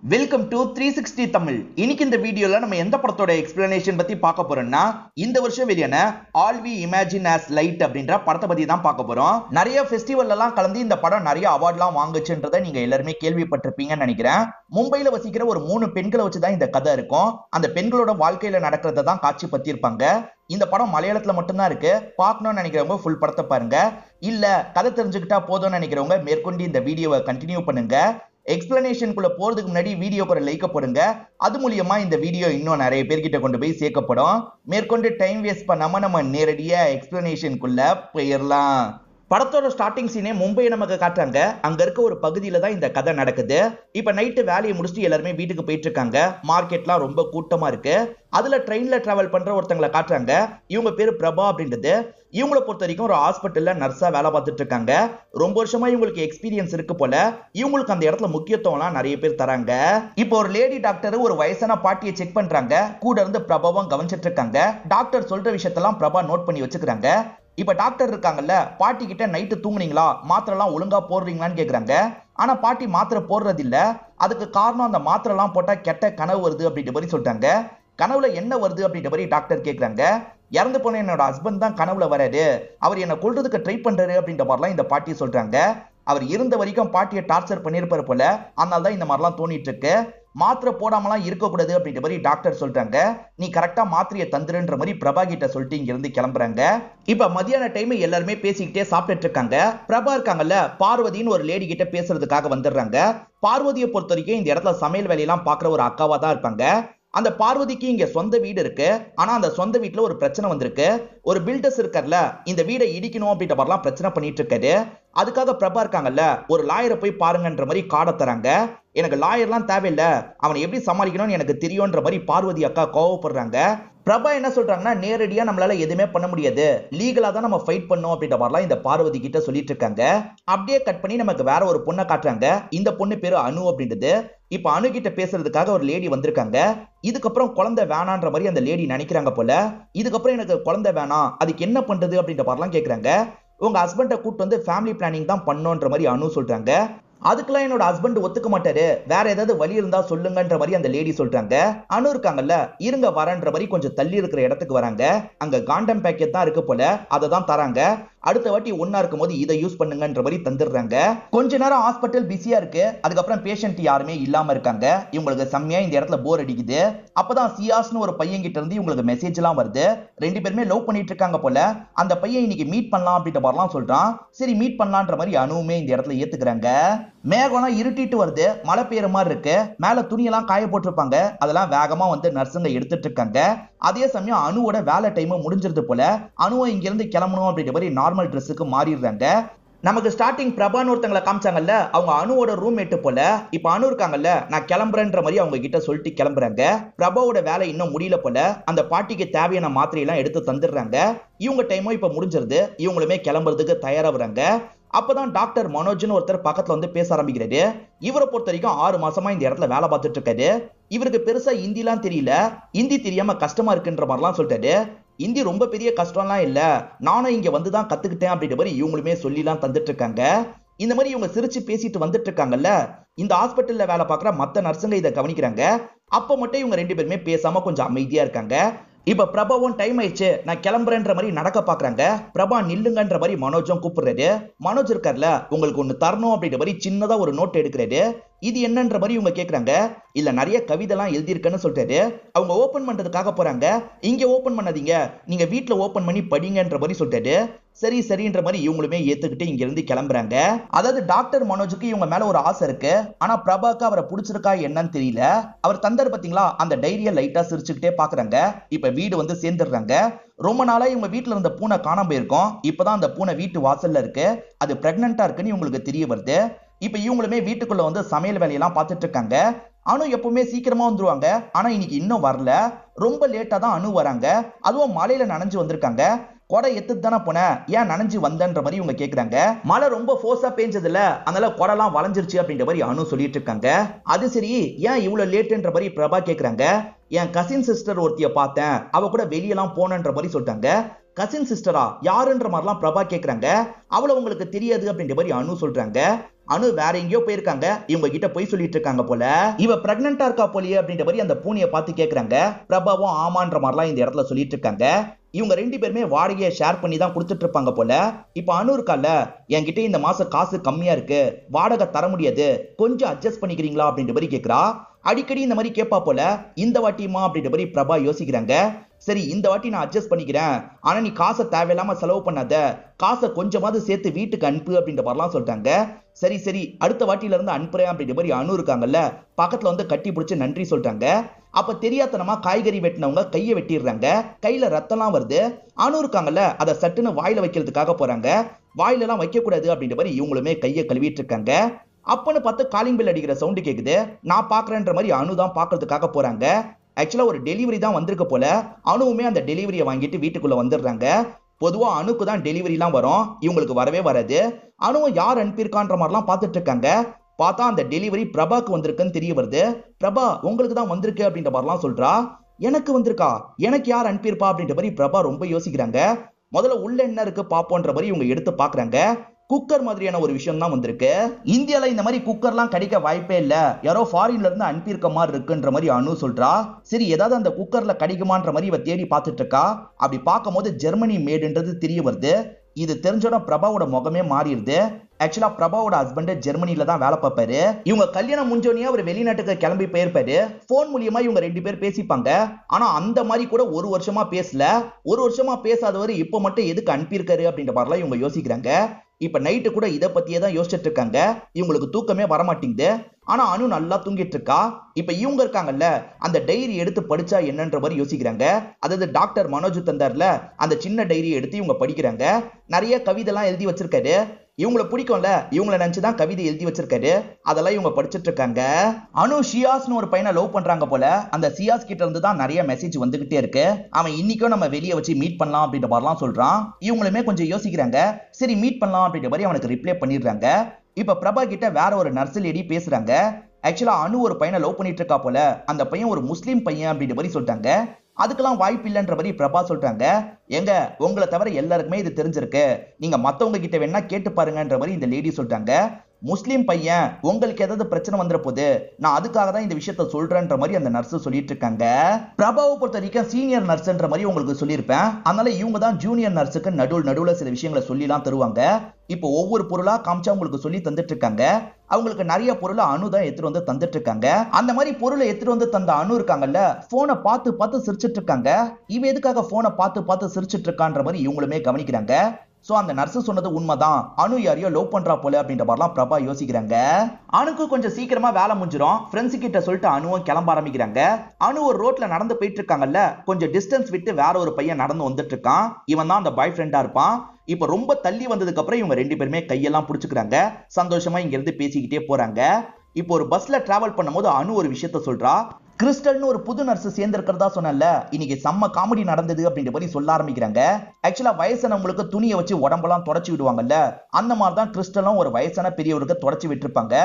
Welcome to 360 Tamil. இன்னைக்கு இந்த வீடியோல நம்ம எந்த படத்தோட எக்ஸ்பிளனேஷன் பத்தி பார்க்க போறோம்னா, இந்த வருஷம் வெளியான all we imagine as light அப்படின்ற படத்தை பத்தி தான் பார்க்க போறோம். நிறைய ஃபெஸ்டிவல் எல்லாம் கலந்து இந்த படம் நிறைய அவார்ட்லாம் வாங்குச்சுன்றதை நீங்க எல்லாருமே கேள்விப்பட்டிருப்பீங்கன்னு நினைக்கிறேன். மும்பைல வசிக்கிற ஒரு 3 பெண்களை வச்சுதான் இந்த கதை இருக்கும். அந்த பெண்களோட வாழ்க்கையில நடக்கிறத தான் காட்சி பத்திருப்பாங்க. இந்த படம் மலையாளத்துல மட்டும்தான் இருக்கு. பார்க்கணும்னு நினைக்கிறவங்க ஃபுல் படத்தை பாருங்க. இல்ல கதை தெரிஞ்சுக்கிட்டா போதும்னு நினைக்கிறவங்க மேற்கொண்டு இந்த வீடியோவை கண்டினியூ பண்ணுங்க. எக்ஸ்பிளனேஷனுக்குள்ள போறதுக்கு முன்னாடி வீடியோக்கு ஒரு லைக் போடுங்க. அது மூலியமா இந்த வீடியோ இன்னும் நிறைய பேர்கிட்ட கொண்டு போய் சேர்க்கப்படும். மேற்கொண்டு டைம் வேஸ்ட் பண்ணாம நம்ம நேரடியா எக்ஸ்பிளனேஷனுக்குள்ள போயிடலாம். படத்தோட ஸ்டார்டிங் சீனே மும்பையை நமக்கு காட்டுறாங்க. அங்க இருக்க ஒரு பகுதியில தான் இந்த கதை நடக்குது. இப்ப நைட்டு வேலையை முடிச்சுட்டு எல்லாருமே வீட்டுக்கு போயிட்டு இருக்காங்க. மார்க்கெட்லாம் ரொம்ப கூட்டமா இருக்கு. அதுல ட்ரெயின்ல டிராவல் பண்ற ஒருத்தங்களை காட்டுறாங்க. இவங்க பேரு பிரபா அப்படின்றது. இவங்களை பொறுத்த வரைக்கும் ஒரு ஹாஸ்பிட்டல்ல நர்ஸா வேலை பார்த்துட்டு இருக்காங்க. ரொம்ப வருஷமா இவங்களுக்கு எக்ஸ்பீரியன்ஸ் இருக்கு போல. இவங்களுக்கு அந்த இடத்துல முக்கியத்துவம்லாம் நிறைய பேர் தராங்க. இப்போ ஒரு லேடி டாக்டர் ஒரு வயசான பாட்டியை செக் பண்றாங்க. கூட இருந்து பிரபாவும் கவனிச்சிட்டு இருக்காங்க. டாக்டர் சொல்ற விஷயத்தெல்லாம் பிரபா நோட் பண்ணி வச்சுக்கிறாங்க. இப்ப டாக்டர் இருக்காங்கல்ல, பாட்டி கிட்ட நைட்டு தூங்குனீங்களா, மாத்திரை எல்லாம் ஒழுங்கா போடுறீங்களான்னு கேக்குறாங்க. ஆனா பாட்டி மாத்திரை போடுறது இல்ல. அதுக்கு காரணம் அந்த மாத்திரை எல்லாம் போட்டா கெட்ட கனவு வருது அப்படின்ற மாதிரி சொல்லிட்டாங்க. கனவுல என்ன வருது அப்படின்ற மாதிரி டாக்டர் கேக்குறாங்க. இறந்து போன என்னோட ஹஸ்பண்ட் தான் கனவுல வராரு, அவர் என்ன கொல்றதுக்கு ட்ரை பண்றாரு அப்படின்ற மாதிரிலாம் இந்த பாட்டி சொல்றாங்க. அவர் இருந்த வரைக்கும் பாட்டியை டார்ச்சர் பண்ணிருப்பாரு போல, அதனால தான் இந்த மாதிரிலாம் தோணிட்டு இருக்கு. மாத்திரை போடாமலாம் இருக்கக்கூடாது அப்படின்ற மாதிரி டாக்டர் சொல்றாங்க. நீ கரெக்டா மாத்திரையை தந்துருன்ற மாதிரி பிரபா கிட்ட சொல்லிட்டு இங்க இருந்து கிளம்புறாங்க. இப்ப மதியான டைம் எல்லாருமே பேசிக்கிட்டே சாப்பிட்டுட்டு இருக்காங்க. பிரபா இருக்காங்கல்ல, பார்வதின்னு ஒரு லேடி கிட்ட பேசுறதுக்காக வந்துடுறாங்க. பார்வதியை பொறுத்த வரைக்கும் இந்த இடத்துல சமையல் வேலையெல்லாம் பாக்குற ஒரு அக்காவா தான் இருப்பாங்க. அந்த பார்வதிக்கு இங்க சொந்த வீடு இருக்கு. ஆனா அந்த சொந்த வீட்டுல ஒரு பிரச்சனை வந்திருக்கு. ஒரு பில்டர்ஸ் இருக்கார்ல, இந்த வீடை இடிக்கணும் அப்படின்ற மாதிரிலாம் பிரச்சனை பண்ணிட்டு இருக்காரு. அதுக்காக பிரபா இருக்காங்கல்ல, ஒரு லாயரை போய் பாருங்கன்ற மாதிரி கார்டை தராங்க. எனக்கு லாயர்லாம் தேவையில்ல, அவனை எப்படி சமாளிக்கணும்னு எனக்கு தெரியும்ன்ற மாதிரி பார்வதி அக்கா கோவப்படுறாங்க. பிரபா என்ன சொல்றாங்கன்னா, நேரடியா நம்மளால எதுவுமே பண்ண முடியாது, லீகலா தான் நம்ம ஃபைட் பண்ணோம் அப்படின்ற மாதிரிலாம் இந்த பார்வதி கிட்ட சொல்லிட்டு இருக்காங்க. அப்படியே கட் பண்ணி நமக்கு வேற ஒரு பொண்ணை காட்டுறாங்க. இந்த பொண்ணு பேரு அனு அப்படின்றது. இப்ப அனு கிட்ட பேசுறதுக்காக ஒரு லேடி வந்திருக்காங்க. இதுக்கப்புறம் குழந்தை வேணான்ற மாதிரி அந்த லேடி நினைக்கிறாங்க போல. இதுக்கப்புறம் எனக்கு குழந்தை வேணாம், அதுக்கு என்ன பண்றது அப்படின்ற மாதிரிலாம் கேக்குறாங்க. உங்க ஹஸ்பண்டை கூட்டு வந்து ஃபேமிலி பிளானிங் தான் பண்ணோன்ற மாதிரி அனு சொல்றாங்க. அதுக்கெல்லாம் என்னோட ஹஸ்பண்ட் ஒத்துக்க மாட்டாரு, வேற ஏதாவது வழி இருந்தா சொல்லுங்கன்ற மாதிரி அந்த லேடி சொல்றாங்க. அனு இருக்காங்கல்ல, இருங்க வரன்ற மாதிரி கொஞ்சம் தள்ளி இருக்கிற இடத்துக்கு வராங்க. அங்க காண்டம் பேக்கெட் தான் இருக்கு போல, அதை தான் தராங்க. அடுத்த வாட்டி ஒன்னா இருக்கும் போது இதை யூஸ் பண்ணுங்கன்ற மாதிரி தந்துடுறாங்க. கொஞ்ச நேரம் ஹாஸ்பிட்டல் பிஸியா இருக்கு. அதுக்கப்புறம் பேஷண்ட் யாருமே இல்லாம இருக்காங்க. இவங்களுக்கு செம்மையா இந்த இடத்துல போர் அடிக்குது. அப்பதான் சியாஸ்னு ஒரு பையன் கிட்ட இருந்து இவங்களுக்கு மெசேஜ் எல்லாம் வருது. 2 பேருமே லவ் பண்ணிட்டு இருக்காங்க போல. அந்த பையன் இன்னைக்கு மீட் பண்ணலாம் அப்படின்ற மாதிரிலாம் சொல்றான். சரி மீட் பண்ணலான்ற மாதிரி அனுவுமே இந்த இடத்துல ஏத்துக்கிறாங்க. மேகம்லாம் இருட்டிட்டு வருது, மழை பெய்யற மாதிரி இருக்கு. மேல துணியெல்லாம் காய போட்டிருப்பாங்க. அதெல்லாம் வேகமா வந்து நர்ஸுங்க எடுத்துட்டு இருக்காங்க. அதே சமயம் அனுவோட வேலை டைம் முடிஞ்சிருது போல. அனுவை இங்க இருந்து கிளம்பணும் அப்படின்ற மாதிரி நார்மல் ட்ரெஸ்ஸுக்கு மாறிடுறாங்க. நமக்கு ஸ்டார்டிங் பிரபான்னு ஒருத்தங்களை காமிச்சாங்கல்ல, அவங்க அனுவோட ரூம்மேட்டு போல. இப்ப அனு இருக்காங்கல்ல, நான் கிளம்புறேன்ற மாதிரி அவங்க கிட்ட சொல்லிட்டு கிளம்புறாங்க. பிரபாவோட வேலை இன்னும் முடியல போல. அந்த பாட்டிக்கு தேவையான மாத்திரையெல்லாம் எடுத்து தந்துடுறாங்க. இவங்க டைமும் இப்ப முடிஞ்சிருது. இவங்களுமே கிளம்புறதுக்கு தயாராகுறாங்க. அப்பதான் டாக்டர் மனோஜ்னு ஒருத்தர் பக்கத்துல வந்து பேச ஆரம்பிக்கிறாரு. இவரை பொறுத்த வரைக்கும் 6 மாசமா இந்த இடத்துல வேலை பார்த்துட்டு இருக்காரு. இவருக்கு பெருசா ஹிந்திலாம் தெரியல. ஹிந்தி தெரியாம கஷ்டமா இருக்குன்ற மாதிரிலாம் சொல்லிட்டாரு. ஹிந்தி ரொம்ப பெரிய கஷ்டம்லாம் இல்ல, நானும் இங்க வந்துதான் கத்துக்கிட்டேன் அப்படின்ற மாதிரி இவங்களுமே சொல்லிலாம் தந்துட்டு இருக்காங்க. இந்த மாதிரி இவங்க சிரிச்சு பேசிட்டு வந்துட்டு இருக்காங்கல்ல, இந்த ஹாஸ்பிட்டல்ல வேலை பார்க்குற மத்த நர்ஸுங்க இதை கவனிக்கிறாங்க. அப்ப மட்டும் இவங்க 2 பேருமே பேசாம கொஞ்சம் அமைதியா இருக்காங்க. இப்ப பிரபாவும் டைம் ஆயிடுச்சு, நான் கிளம்புறேன்ற மாதிரி நடக்க பாக்குறாங்க. பிரபா நில்லுங்கன்ற மாதிரி மனோஜும் கூப்பிடுறாரு. மனோஜ் இருக்கார்ல, உங்களுக்கு ஒண்ணு தரணும் அப்படின்ற மாதிரி சின்னதா ஒரு நோட் எடுக்கிறாரு. இது என்னன்ற மாதிரி இவங்க கேக்குறாங்க. இல்ல நிறைய கவிதைலாம் எழுதியிருக்கேன்னு சொல்றாரு. அவங்க ஓபன் பண்றதுக்காக போறாங்க. இங்க ஓபன் பண்ணாதீங்க, நீங்க வீட்டுல ஓபன் பண்ணி படிங்கன்ற மாதிரி சொல்றாரு. சரி சரின்ற மாதிரி இவங்களுமே ஏத்துக்கிட்டு இங்க இருந்து கிளம்புறாங்க. அதாவது டாக்டர் மனோஜுக்கு இவங்க மேல ஒரு ஆசை இருக்கு. ஆனா பிரபாக்கு அவரை பிடிச்சிருக்கா என்னன்னு தெரியல. அவர் தந்தார் பாத்தீங்களா, அந்த டைரியை லைட்டா சிரிச்சுக்கிட்டே பாக்குறாங்க. இப்ப வீடு வந்து சேர்ந்துடுறாங்க. ரொம்ப நாளா இவங்க வீட்டுல இருந்த பூனை காணாம போயிருக்கும். இப்பதான் அந்த பூனை வீட்டு வாசல்ல இருக்கு. அது பிரெக்னண்டா இருக்குன்னு இவங்களுக்கு தெரிய வருது. இப்ப இவங்களுமே வீட்டுக்குள்ள வந்து சமையல் வேலையெல்லாம் பார்த்துட்டு இருக்காங்க. அனு எப்பவுமே சீக்கிரமா வந்துருவாங்க. ஆனா இன்னைக்கு இன்னும் வரல. ரொம்ப லேட்டா தான் அனு வராங்க. அதுவும் மழையில நனைஞ்சு வந்திருக்காங்க. கொடை எடுத்துட்டு தானே போன, ஏன் நனைஞ்சு வந்தன்ற மாதிரி இவங்க கேக்குறாங்க. மழை ரொம்ப ஃபோர்ஸா பெஞ்சதுல, அதனால கொடைலாம் வளைஞ்சிருச்சு அப்படின்ற மாதிரி அனு சொல்லிட்டு இருக்காங்க. அது சரி, ஏன் இவ்வளவு லேட்டுன்ற மாதிரி பிரபா கேக்குறாங்க. என் கசின் சிஸ்டர் ஒருத்திய பார்த்தேன், அவ கூட வெளியெல்லாம் போனன்ற மாதிரி சொல்லிட்டாங்க. கசின் சிஸ்டரா யாருன்ற மாதிரிலாம் பிரபா கேக்குறாங்க. அவளை உங்களுக்கு தெரியாது அப்படின்ற மாதிரி அனு சொல்றாங்க. அனு வேற எங்கேயோ போயிருக்காங்க, இவங்க கிட்ட போய் சொல்லிட்டு இருக்காங்க போல. இவ பிரெக்னன்ட்டா இருக்கா போலியே அப்படின்ற மாதிரி அந்த பூனையை பார்த்து கேக்குறாங்க. பிரபாவும் ஆமான்ற மாதிரிலாம் இந்த இடத்துல சொல்லிட்டு இருக்காங்க. இவங்க 2 பேருமே வாடகையை ஷேர் பண்ணி தான் கொடுத்துட்டு இருப்பாங்க போல. இப்ப அனு இருக்கால, என்கிட்ட இந்த மாசம் காசு கம்மியா இருக்கு, வாடகை தர முடியாது, கொஞ்சம் அட்ஜஸ்ட் பண்ணிக்கிறீங்களா அப்படின்ற மாதிரி கேக்குறா. அடிக்கடி இந்த மாதிரி கேட்பா போல. இந்த வாட்டியுமா அப்படின்ற மாதிரி பிரபா யோசிக்கிறாங்க. சரி இந்த வாட்டி நான் அட்ஜஸ்ட் பண்ணிக்கிறேன், ஆனா நீ காசை தேவையில்லாம செலவு பண்ணாத, காசை கொஞ்சமாவது சேர்த்து வீட்டுக்கு அனுப்பு அப்படின்ற மாதிரிலாம் சொல்றாங்க. சரி சரி அடுத்த வாட்டில இருந்து அனுப்புறேன் அப்படின்ற மாதிரி அனு இருக்காங்கல்ல, பக்கத்துல வந்து கட்டி பிடிச்சு நன்றி சொல்றாங்க. அப்ப தெரியாதனமா காய்கறி வெட்டினவங்க கையை வெட்டிடுறாங்க, கையில ரத்தம்லாம் வருது. அனு இருக்காங்கல்ல, அதை சட்டுன்னு வாயில வைக்கிறதுக்காக போறாங்க. வாயில எல்லாம் வைக்க கூடாது அப்படின்ற மாதிரி இவங்களுமே கையை கழுவிட்டு இருக்காங்க. அப்பன்னு பார்த்து காலிங் பெல் அடிக்கிற சவுண்ட் கேக்குது. நான் பாக்குறேன்ற மாதிரி அனு தான் பாக்குறதுக்காக போறாங்க. ஆக்சுவலா ஒரு டெலிவரி தான் வந்திருக்க போல. அனுவுமே அந்த டெலிவரியை வாங்கிட்டு வீட்டுக்குள்ள வந்துடுறாங்க. பொதுவா அனுக்கு தான் டெலிவரி எல்லாம் வரும், இவங்களுக்கு வரவே வராது. அனுவும் யார் அனுப்பியிருக்கான்ற மாதிரிலாம் பார்த்துட்டு இருக்காங்க. பார்த்தா அந்த டெலிவரி பிரபாக்கு வந்திருக்குன்னு தெரிய வருது. பிரபா உங்களுக்கு தான் வந்திருக்கு அப்படின்ற மாதிரிலாம் சொல்றா. எனக்கு வந்திருக்கா, எனக்கு யார் அனுப்பியிருப்பா அப்படின்ற மாதிரி பிரபா ரொம்ப யோசிக்கிறாங்க. முதல்ல உள்ள என்ன இருக்கு பாப்போன்ற மாதிரி இவங்க எடுத்து பாக்குறாங்க. குக்கர் மாதிரியான ஒரு விஷயம் தான் வந்திருக்கு. இந்தியால இந்த மாதிரி குக்கர்லாம் கிடைக்க வாய்ப்பே இல்ல, யாரோ ஃபாரின்ல இருந்து அனுப்பியிருக்க மாதிரி இருக்குன்ற மாதிரி அனு சொல்றா. சரி ஏதாவது அந்த குக்கர்ல கிடைக்குமான்ற மாதிரி இவ தேடி பார்த்துட்டு இருக்கா. அப்படி பார்க்கும்போது ஜெர்மனி மேடுன்றது தெரிய வருது. இது தெரிஞ்சோட பிரபாவோட முகமே மாறிடுது. ஆக்சுவலா பிரபாவோட ஹஸ்பண்ட் ஜெர்மனில தான் வேலை பார்ப்பாரு. இவங்க கல்யாணம் முடிஞ்சோடனே அவர் வெளிநாட்டுக்கு கிளம்பி போயிருப்பாரு. போன் மூலியமா இவங்க 2 பேர் பேசிப்பாங்க. ஆனா அந்த மாதிரி கூட ஒரு வருஷமா பேசல. ஒரு வருஷமா பேசாதவர் இப்ப மட்டும் எதுக்கு அனுப்பியிருக்காரு அப்படின்ற மாதிரிலாம் இவங்க யோசிக்கிறாங்க. இப்ப நைட்டு கூட இதை பத்தியே தான் யோசிச்சுட்டு இருக்காங்க. இவங்களுக்கு தூக்கமே வரமாட்டேங்குது. ஆனா அனு நல்லா தூங்கிட்டு இருக்கா. இப்ப இவங்க இருக்காங்கல்ல, அந்த டைரி எடுத்து படிச்சா என்னன்ற மாதிரி யோசிக்கிறாங்க. அதாவது டாக்டர் மனோஜ் தந்தார்ல, அந்த சின்ன டைரி எடுத்து இவங்க படிக்கிறாங்க. நிறைய கவிதை எல்லாம் எழுதி வச்சிருக்காரு. இவங்களை பிடிக்கும்ல, இவங்களை நினைச்சுதான் கவிதை எழுதி வச்சிருக்காரு. அதெல்லாம் இவங்க படிச்சுட்டு இருக்காங்க. அனு ஷியாஸ்னு ஒரு பையனை லவ் பண்றாங்க போல. அந்த சியாஸ் கிட்ட இருந்து தான் நிறைய மெசேஜ் வந்துகிட்டே இருக்கு. அவன் இன்னைக்கும் நம்ம வெளியே வச்சு மீட் பண்ணலாம் அப்படின்ற மாதிரிலாம் சொல்றான். இவங்களுமே கொஞ்சம் யோசிக்கிறாங்க. சரி மீட் பண்ணலாம் அப்படின்ற மாதிரி அவனுக்கு ரிப்ளை பண்ணிடுறாங்க. இப்ப பிரபா கிட்ட வேற ஒரு நர்ஸ் லேடி பேசுறாங்க. ஆக்சுவலா அனு ஒரு பையனை லவ் பண்ணிட்டு இருக்கா போல. அந்த பையன் ஒரு முஸ்லீம் பையன் அப்படின்ற மாதிரி சொல்லிட்டாங்க. அதுக்கெல்லாம் வாய்ப்பு இல்லைன்ற மாதிரி பிரபா சொல்றாங்க. எங்க உங்களை தவிர எல்லாருக்குமே இது தெரிஞ்சிருக்கு, நீங்க மத்தவங்க கிட்ட வேணா கேட்டு பாருங்கன்ற மாதிரி இந்த லேடி சொல்றாங்க. முஸ்லீம் பையன், உங்களுக்கு ஏதாவது பிரச்சனை வந்துற போது, நான் அதுக்காக தான் இந்த விஷயத்த சொல்றேன்ற மாதிரி அந்த நர்ஸ் சொல்லிட்டு இருக்காங்க. பிரபாவை பொறுத்த வரைக்கும் சீனியர் நர்ஸ்ன்ற மாதிரி உங்களுக்கு சொல்லியிருப்பேன். அதனால இவங்க தான் ஜூனியர் நர்ஸுக்கு நடுவுல சில விஷயங்களை சொல்லிலாம் தருவாங்க. இப்போ ஒவ்வொரு பொருளா காமிச்சா உங்களுக்கு சொல்லி தந்துட்டு இருக்காங்க. அவங்களுக்கு நிறைய பொருளை அனு தான் எடுத்துட்டு வந்து தந்துட்டு இருக்காங்க. அந்த மாதிரி பொருளை எடுத்துட்டு வந்து தந்த அனு இருக்காங்கல்ல, போனை பார்த்து பார்த்து சிரிச்சிட்டு இருக்காங்க. இவ எதுக்காக போனை பார்த்து பார்த்து சிரிச்சிட்டு இருக்கான்ற மாதிரி இவங்களுமே கவனிக்கிறாங்க. சோ அந்த நர்ஸ் சொன்னது உண்மைதான், அனு யாரையோ லவ் பண்றா போல அப்படின்ற மாதிரிலாம் பிரபா யோசிக்கிறாங்க. அனுக்கு கொஞ்சம் சீக்கிரமா வேலை முடிஞ்சிடும். ஃப்ரெண்ட்ஸ் கிட்ட சொல்லிட்டு அனுவும் கிளம்ப ஆரம்பிக்கிறாங்க. அனு ஒரு ரோட்ல நடந்து போயிட்டு இருக்காங்கல்ல, கொஞ்சம் டிஸ்டன்ஸ் விட்டு வேற ஒரு பையன் நடந்து வந்துட்டு இருக்கான். இவன் தான் அந்த பாய் ஃப்ரெண்டா இருப்பான். இப்ப ரொம்ப தள்ளி வந்ததுக்கு அப்புறம் இவங்க 2 பேருமே கையெல்லாம் புடிச்சுக்கிறாங்க. சந்தோஷமா இங்க இருந்து பேசிக்கிட்டே போறாங்க. இப்போ ஒரு பஸ்ல டிராவல் பண்ணும்போது அனு ஒரு விஷயத்த சொல்றா. கிறிஸ்டல்னு ஒரு புது நர்ஸ் சேர்ந்திருக்கிறதா சொன்னல, இன்னைக்கு செம்ம காமெடி நடந்தது அப்படின்ற மாதிரி சொல்ல ஆரம்பிக்கிறாங்க. ஆக்சுவலா வயசானவங்களுக்கு துணியை வச்சு உடம்பெல்லாம் தொடச்சு விடுவாங்கல்ல, அந்த மாதிரி தான் கிறிஸ்டலும் ஒரு வயசான பெரியவருக்கு தொடச்சு விட்டுருப்பாங்க.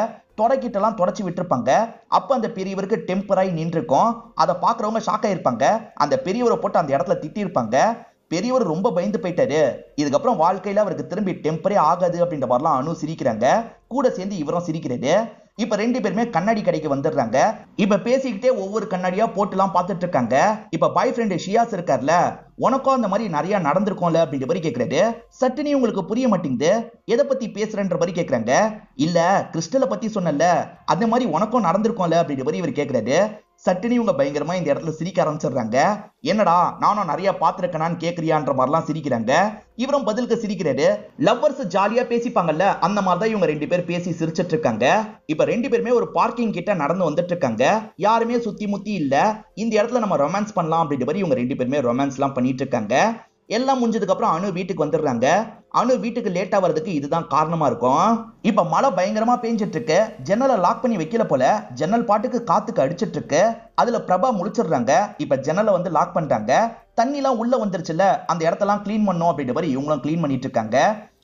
தொடக்கிட்டெல்லாம் தொடச்சு விட்டுருப்பாங்க. அப்ப அந்த பெரியவருக்கு டெம்பராய் நின்றுக்கும். அதை பாக்குறவங்க ஷாக் ஆயிருப்பாங்க. அந்த பெரியவரை போட்டு அந்த இடத்துல திட்டிருப்பாங்க. பெரியவர் ரொம்ப பயந்து போயிட்டாரு. இதுக்கப்புறம் வாழ்க்கையில அவருக்கு திரும்பி டெம்பரே ஆகாது அப்படின்ற மாதிரிலாம் அனு சிரிக்கிறாங்க. கூட சேர்ந்து இவரும் சிரிக்கிறாரு. இப்ப 2 பேருமே கண்ணாடி கடைக்கு வந்துடுறாங்க. இப்ப பேசிக்கிட்டே ஒவ்வொரு கண்ணாடியா போட்டுலாம் பார்த்துட்டு இருக்காங்க. இப்ப பாய் ஃப்ரெண்ட் ஷியாஸ் இருக்கார்ல, உனக்கும் அந்த மாதிரி நிறைய நடந்திருக்கும்ல அப்படின்ற மாதிரி கேட்கிறாரு. சட்டுனி உங்களுக்கு புரிய மாட்டேங்குது, எதை பத்தி பேசுறன்ற மாதிரி கேட்கறாங்க. இல்ல கிறிஸ்டலை பத்தி சொன்னல, அந்த மாதிரி உனக்கும் நடந்திருக்கும்ல அப்படின்ற மாதிரி இவர் கேட்கிறாரு. சட்டுனி இவங்க பயங்கரமா இந்த இடத்துல சிரிக்க ஆரம்பிச்சிடுறாங்க. என்னடா நானும் நிறைய பாத்துருக்கேனான்னு கேக்குறியான்ற மாதிரிலாம் சிரிக்கிறாங்க. இவரும் பதிலுக்கு சிரிக்கிறாரு. லவ்வர்ஸ் ஜாலியா பேசிப்பாங்கல்ல, அந்த மாதிரிதான் இவங்க 2 பேர் பேசி சிரிச்சிட்டு இருக்காங்க. இப்ப 2 பேருமே ஒரு பார்க்கிங் கிட்ட நடந்து வந்துட்டு இருக்காங்க. யாருமே சுத்தி முத்தி இல்ல. இந்த இடத்துல நம்ம ரொமான்ஸ் பண்ணலாம் அப்படின்ற மாதிரி இவங்க 2 பேருமே ரொமான்ஸ் எல்லாம் பண்ணிட்டு இருக்காங்க. எல்லாம் முடிஞ்சதுக்கு அப்புறம் அனு வீட்டுக்கு வந்துடுறாங்க. அனு வீட்டுக்கு லேட்டா வர்றதுக்கு இதுதான் காரணமா இருக்கும். இப்ப மழை பயங்கரமா பெஞ்சிட்டு இருக்கு. ஜன்னலை லாக் பண்ணி வைக்கல போல. ஜன்னல் பாட்டுக்கு காத்துக்கு அடிச்சிட்டு இருக்கு. அதுல பிரபா முழிச்சிடுறாங்க. இப்ப ஜன்னலை வந்து லாக் பண்ணிட்டாங்க. தண்ணி எல்லாம் உள்ள வந்துருச்சுல, அந்த இடத்தெல்லாம் கிளீன் பண்ணும் அப்படின்ற மாதிரி இவங்களும் கிளீன் பண்ணிட்டு இருக்காங்க.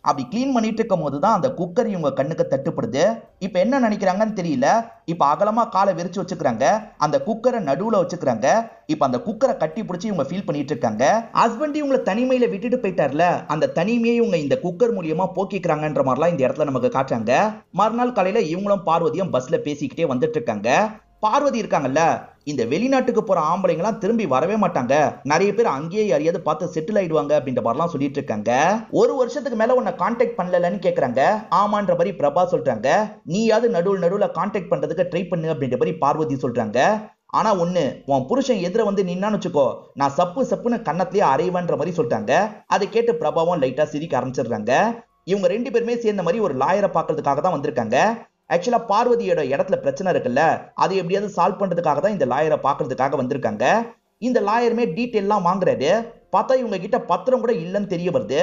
அப்படி கிளீன் பண்ணிட்டு இருக்கும் போதுதான் அந்த குக்கர் இவங்க கண்ணுக்கு தட்டுப்படுது. இப்ப என்ன நினைக்கிறாங்கன்னு தெரியல. இப்ப அகலமா காலை விரிச்சு வச்சுக்கிறாங்க, அந்த குக்கரை நடுவுல வச்சுக்கிறாங்க. இப்ப அந்த குக்கரை கட்டி பிடிச்சி இவங்க ஃபீல் பண்ணிட்டு இருக்காங்க. ஹஸ்பண்ட் இவங்களை தனிமையில விட்டுட்டு போயிட்டார்ல, அந்த தனிமையை இவங்க இந்த குக்கர் மூலியமா போக்கிக்கிறாங்கன்ற மாதிரிலாம் இந்த இடத்துல நமக்கு காட்டுறாங்க. மறுநாள் காலையில இவங்களும் பார்வதியும் பஸ்ல பேசிக்கிட்டே வந்துட்டு இருக்காங்க. பார்வதி இருக்காங்கல்ல, இந்த வெளிநாட்டுக்கு போற ஆம்பளைங்களாம் திரும்பி வரவே மாட்டாங்க, நிறைய பேர் அங்கேயே யாரையாவது பார்த்து செட்டில் ஆயிடுவாங்க அப்படின்ற மாதிரிலாம் சொல்லிட்டு இருக்காங்க. ஒரு வருஷத்துக்கு மேல உன்னை கான்டாக்ட் பண்ணலன்னு கேக்குறாங்க. ஆமான்ற மாதிரி பிரபா சொல்றாங்க. நீயாவது நடுவுல கான்டாக்ட் பண்றதுக்கு ட்ரை பண்ணு அப்படின்ற மாதிரி பார்வதி சொல்றாங்க. ஆனா ஒண்ணு, உன் புருஷன் எதிர வந்து நின்னான்னு வச்சுக்கோ, நான் சப்புன்னு கன்னத்திலேயே அரைவன்ற மாதிரி சொல்றாங்க. அதை கேட்டு பிரபாவும் லைட்டா சிரிக்க ஆரம்பிச்சிடுறாங்க. இவங்க 2 பேருமே சேர்ந்த மாதிரி ஒரு லாயரை பாக்குறதுக்காக தான் வந்திருக்காங்க. ஆக்சுவலா பார்வதியோட இடத்துல பிரச்சனை இருக்குல்ல, அதை எப்படியாவது சால்வ் பண்றதுக்காக தான் இந்த லாயரை பாக்குறதுக்காக வந்திருக்காங்க. இந்த லாயருமே டீட்டெயிலாம் வாங்குறாரு. பார்த்தா இவங்க கிட்ட பத்திரம் கூட இல்லைன்னு தெரிய வருது.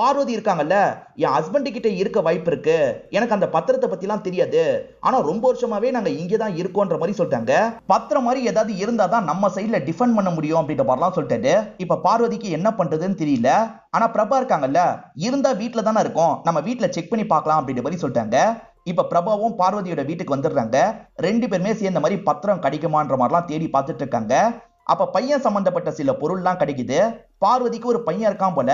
பார்வதி இருக்காங்கல்ல, என் ஹஸ்பண்ட் கிட்ட இருக்க வாய்ப்பு இருக்கு, எனக்கு அந்த பத்திரத்தை பத்தி எல்லாம் தெரியாது, ஆனா ரொம்ப வருஷமாவே நாங்க இங்கதான் இருக்கோன்ற மாதிரி சொல்லிட்டாங்க. பத்திரம் மாதிரி ஏதாவது இருந்தாதான் நம்ம சைட்ல டிஃபெண்ட் பண்ண முடியும் அப்படின்ற மாதிரிலாம் சொல்லிட்டாரு. இப்ப பார்வதிக்கு என்ன பண்றதுன்னு தெரியல. ஆனா பிரபா இருக்காங்கல்ல, இருந்தா வீட்டுல தானே இருக்கும், நம்ம வீட்டுல செக் பண்ணி பார்க்கலாம் அப்படின்ற மாதிரி சொல்லிட்டாங்க. இப்ப பிரபாவும் பார்வதியோட வீட்டுக்கு வந்துடுறாங்க. 2 பேருமே சேர்ந்த மாதிரி பத்திரம் கிடைக்குமான்ற மாதிரிலாம் தேடி பார்த்துட்டு இருக்காங்க. அப்ப பையன் சம்பந்தப்பட்ட சில பொருள்லாம் கிடைக்குது. பார்வதிக்கு ஒரு பையன் இருக்கான் போல,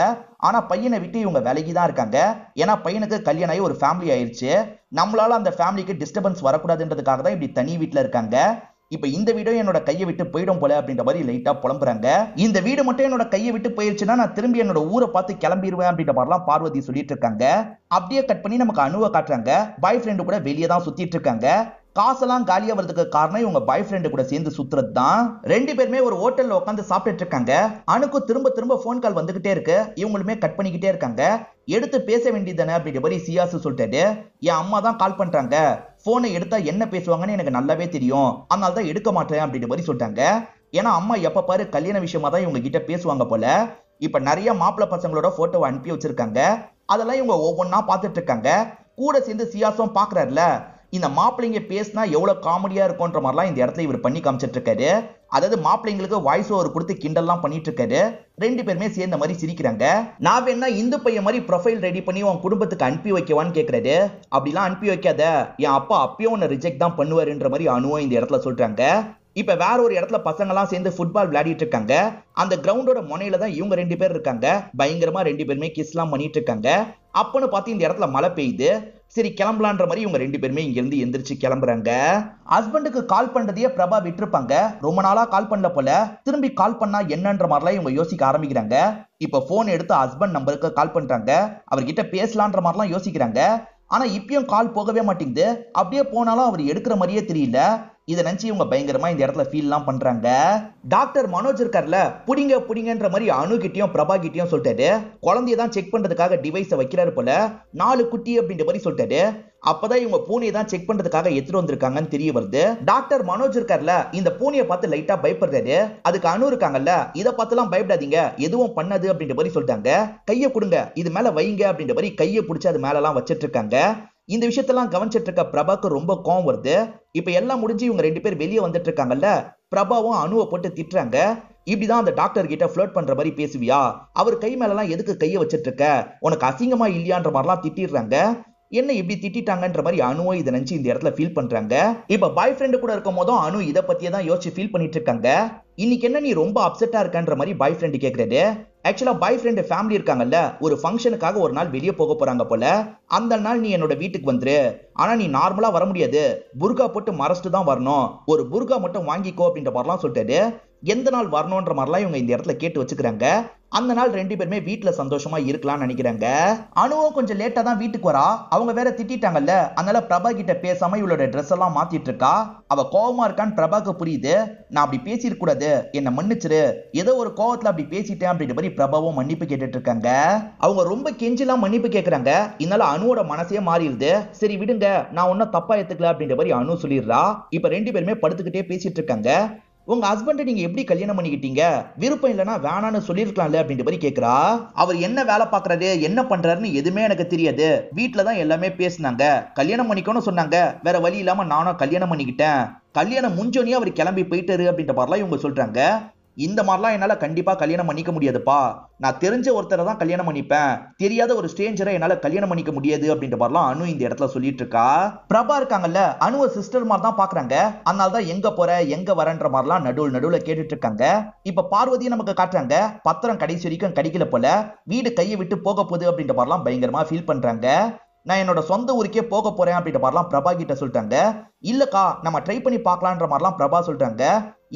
ஆனா பையனை விட்டு இவங்க விலகி தான் இருக்காங்க. ஏன்னா பையனுக்கு கல்யாணம் ஆகி ஒரு ஃபேமிலி ஆயிடுச்சு. நம்மளால அந்த ஃபேமிலிக்கு டிஸ்டர்பன்ஸ் வரக்கூடாதுன்றதுக்காக தான் இப்படி தனி வீட்டுல இருக்காங்க. இப்ப இந்த வீடும் என்னோட கையை விட்டு போயிடும் போல அப்படின்ற மாதிரி லைட்டா புலம்புறாங்க. இந்த வீடு மட்டும் என்னோட கையை விட்டு போயிருச்சுன்னா நான் திரும்பி என்னோட ஊரை பார்த்து கிளம்பிடுவேன் அப்படின்ற மாதிரிலாம் பார்வதி சொல்லிட்டு இருக்காங்க. அப்படியே கட் பண்ணி நமக்கு அனுவை காட்டுறாங்க. பாய் ஃப்ரெண்டு கூட வெளியே தான் சுத்திட்டு இருக்காங்க. காசெல்லாம் காலியா வரதுக்கு காரணம் இவங்க பாய் ஃப்ரெண்டு கூட சேர்ந்து சுத்துறது தான். 2 பேருமே ஒரு ஹோட்டல்ல உட்காந்து சாப்பிட்டுட்டு இருக்காங்க. அனுக்கு திரும்ப போன் கால் வந்துகிட்டே இருக்கு. இவங்களுமே கட் பண்ணிக்கிட்டே இருக்காங்க. எடுத்து பேச வேண்டியதானே அப்படின்ற மாதிரி சியாசு சொல்லிட்டாரு. என் அம்மா தான் கால் பண்றாங்க, போனை எடுத்தா என்ன பேசுவாங்கன்னு எனக்கு நல்லாவே தெரியும், அதனால தான் எடுக்க மாட்டேன் அப்படின்ற மாதிரி சொல்லிட்டாங்க. ஏன்னா அம்மா எப்ப பாரு கல்யாண விஷயமா தான் இவங்க கிட்ட பேசுவாங்க போல. இப்ப நிறைய மாப்பிள்ளை பசங்களோட போட்டோவை அனுப்பி வச்சிருக்காங்க. அதெல்லாம் இவங்க ஒவ்வொன்னா பார்த்துட்டு இருக்காங்க. கூட சேர்ந்து சியாசும் பாக்குறாருல, இந்த மாப்பிள்ளைங்க பேசினா எவ்வளவு காமெடியா இருக்கும்ன்ற மாதிரிலாம் இந்த இடத்துல இவர் பண்ணி காமிச்சிட்டு இருக்காரு. அதாவது மாப்பிள்ளைங்களுக்கு வாய்ஸ் ஓவர் கொடுத்து கிண்டல்லாம் பண்ணிட்டு இருக்காரு. 2 பேருமே சேர்ந்த மாதிரி சிரிக்கிறாங்க. நான் வேணா இந்து பையன் மாதிரி ப்ரொஃபைல் ரெடி பண்ணி உன் குடும்பத்துக்கு அனுப்பி வைக்கவான்னு கேட்கறாரு. அப்படிலாம் அனுப்பி வைக்காத, என் அப்பா அப்பயும் உன்னை ரிஜெக்ட் தான் பண்ணுவாருன்ற மாதிரி அனுவும் இந்த இடத்துல சொல்றாங்க. இப்ப வேற ஒரு இடத்துல பசங்க எல்லாம் சேர்ந்து ஃபுட்பால் விளையாடிட்டு இருக்காங்க. அந்த கிரவுண்டோட முனையில தான் இவங்க 2 பேர் இருக்காங்க. பயங்கரமா 2 பேருமே கிஸ் எல்லாம் பண்ணிட்டு இருக்காங்க. அப்பன்னு பார்த்து இந்த இடத்துல மழை பெய்யுது. சரி கிளம்பலான்ற மாதிரி இவங்க 2 பேருமே இங்க இருந்து எந்திரிச்சு கிளம்புறாங்க. ஹஸ்பண்டுக்கு கால் பண்றதையே பிரபா விட்டுருப்பாங்க. ரொம்ப நாளா கால் பண்ணல போல, திரும்பி கால் பண்ணா என்னன்ற மாதிரிலாம் இவங்க யோசிக்க ஆரம்பிக்கிறாங்க. இப்ப போன் எடுத்து ஹஸ்பண்ட் நம்பருக்கு கால் பண்றாங்க. அவர்கிட்ட பேசலான்ற மாதிரிலாம் யோசிக்கிறாங்க. ஆனா இப்பயும் கால் போகவே மாட்டேங்குது. அப்படியே போனாலும் அவர் எடுக்கிற மாதிரியே தெரியல. இதை நினைச்சு இவங்க பயங்கரமா இந்த இடத்துல ஃபீல் எல்லாம் பண்றாங்க. டாக்டர் மனோஜ் இருக்கார்ல, புடிங்கன்ற மாதிரி அனு கிட்டயும் பிரபா கிட்டயும் சொல்லிட்டாரு. குழந்தைய தான் செக் பண்றதுக்காக டிவைஸை வைக்கிறாரு போல, 4 குட்டி அப்படின்ற மாதிரி சொல்லிட்டாரு. அப்பதான் இவங்க பூனையை தான் செக் பண்றதுக்காக எடுத்துட்டு வந்திருக்காங்கன்னு தெரிய வருது. டாக்டர் மனோஜ் இருக்கார்ல, இந்த பூனையை பார்த்து லைட்டா பயப்படுறாரு. அதுக்கு அனு இருக்காங்கல்ல, இதை பார்த்துலாம் பயப்படாதீங்க, எதுவும் பண்ணாது அப்படின்ற மாதிரி சொல்லிட்டாங்க. கையை கொடுங்க, இது மேல வைங்க அப்படின்ற மாதிரி கையை பிடிச்சி அது மேல எல்லாம் வச்சிட்டு இருக்காங்க. இந்த விஷயத்தெல்லாம் கவனிச்சிட்டு இருக்க பிரபாக்கு ரொம்ப கோவம் வருது. இப்ப எல்லாம் முடிஞ்சு இவங்க 2 பேர் வெளியே வந்துட்டு இருக்காங்கல்ல, பிரபாவும் அனுவை போட்டு திட்டுறாங்க. இப்படிதான் அந்த டாக்டர் கிட்ட ஃப்ளர்ட் பண்ற மாதிரி பேசுவியா, அவர் கை மேல எல்லாம் எதுக்கு கையை வச்சிட்டு இருக்க, உனக்கு அசிங்கமா இல்லையான்ற மாதிரிலாம் திட்டிடுறாங்க. என்ன இப்படி திட்டாங்கன்ற மாதிரி அனுவும் இதை நினைச்சு இந்த இடத்துல ஃபீல் பண்றாங்க. இப்ப பாய் ஃப்ரெண்டு கூட இருக்கும் போதும் அனு இதை பத்தியே தான் யோசிச்சு ஃபீல் பண்ணிட்டு இருக்காங்க. இன்னைக்கு என்ன நீ ரொம்ப அப்செட்டா இருக்கன்ற மாதிரி பாய் ஃப்ரெண்டு கேக்குறாரு. ஆக்சுவலா பாய் ஃப்ரெண்டு ஃபேமிலி இருக்காங்கல்ல, ஒரு ஃபங்க்ஷனுக்காக ஒரு நாள் வெளியே போக போறாங்க போல. அந்த நாள் நீ என்னோட வீட்டுக்கு வந்துரு, ஆனா நீ நார்மலா வர முடியாது, புர்கா போட்டு மறைச்சிட்டு தான் வரணும், ஒரு புர்கா மட்டும் வாங்கிக்கோ அப்படின்ற மாதிரிலாம் சொல்லிட்டாரு. எந்த நாள் வரணும்ன்ற மாதிரிலாம் இவங்க இந்த இடத்துல கேட்டு வச்சுக்கிறாங்க. அந்த நாள் 2 பேருமே வீட்டுல சந்தோஷமா இருக்கலாம்னு நினைக்கிறாங்க. அனுவும் கொஞ்சம் லேட்டா தான் வீட்டுக்கு வரா. அவங்க வேற திட்டாங்கல்ல, அதனால பிரபா கிட்ட பேசாம இவளோட ட்ரெஸ் எல்லாம் மாத்திட்டு இருக்கா. அவ கோவமா இருக்கான்னு பிரபாக்கு புரியுது. நான் அப்படி பேசிருக்க கூடாது, என்ன மன்னிச்சிரு, ஏதோ ஒரு கோவத்துல அப்படி பேசிட்டேன் அப்படின்ற மாதிரி பிரபாவும் மன்னிப்பு கேட்டுட்டு இருக்காங்க. அவங்க ரொம்ப கெஞ்சிலாம் மன்னிப்பு கேட்கறாங்க. இதனால அனுவோட மனசே மாறிடுது. சரி விடுங்க, நான் ஒன்னும் தப்பா எடுத்துக்கல அப்படின்ற மாதிரி அனு சொல்லிடுறா. இப்ப 2 பேருமே படுத்துக்கிட்டே பேசிட்டு இருக்காங்க. உங்க ஹஸ்பண்ட் நீங்க எப்படி கல்யாணம் பண்ணிக்கிட்டீங்க, விருப்பம் இல்லைன்னா வேணான்னு சொல்லிருக்கலாம்ல அப்படின்ற மாதிரி கேக்குறா. அவர் என்ன வேலை பாக்குறாரு என்ன பண்றாருன்னு எதுவுமே எனக்கு தெரியாது, வீட்டுலதான் எல்லாமே பேசினாங்க, கல்யாணம் பண்ணிக்கணும்னு சொன்னாங்க, வேற வழி இல்லாம நானும் கல்யாணம் பண்ணிக்கிட்டேன், கல்யாணம் முடிஞ்சோனே அவர் கிளம்பி போயிட்டாரு அப்படின்ற மாதிரிலாம் இவங்க சொல்றாங்க. இந்த மாதிரிலாம் என்னால கண்டிப்பா கல்யாணம் பண்ணிக்க முடியாதுப்பா. நான் தெரிஞ்ச ஒருத்தரை தான் கல்யாணம் பண்ணிப்பேன். தெரியாத ஒரு ஸ்ட்ரேஞ்சரை என்னால கல்யாணம் பண்ணிக்க முடியாது அப்படின்ற மாதிரிலாம் அனு இந்த இடத்துல சொல்லிட்டு இருக்கா. பிரபா இருக்காங்கல்ல, அனுவ சிஸ்டர் மாதிரி தான் பாக்குறாங்க. அதனால தான் எங்க போற எங்க வரன்ற மாதிரிலாம் நடுவுல கேட்டுட்டு இருக்காங்க. இப்ப பார்வதியை நமக்கு காட்டுறாங்க. பத்திரம் கடைசி வரைக்கும் கிடைக்கல போல, வீடு கையை விட்டு போக போகுது அப்படின்ற மாதிரிலாம் பயங்கரமா ஃபீல் பண்றாங்க. நான் என்னோட சொந்த ஊருக்கே போக போறேன் அப்படின்ற மாதிரிலாம் பிரபா கிட்ட சொல்லிட்டாங்க. இல்லக்கா நம்ம ட்ரை பண்ணி பார்க்கலான்ற மாதிரிலாம் பிரபா சொல்றாங்க.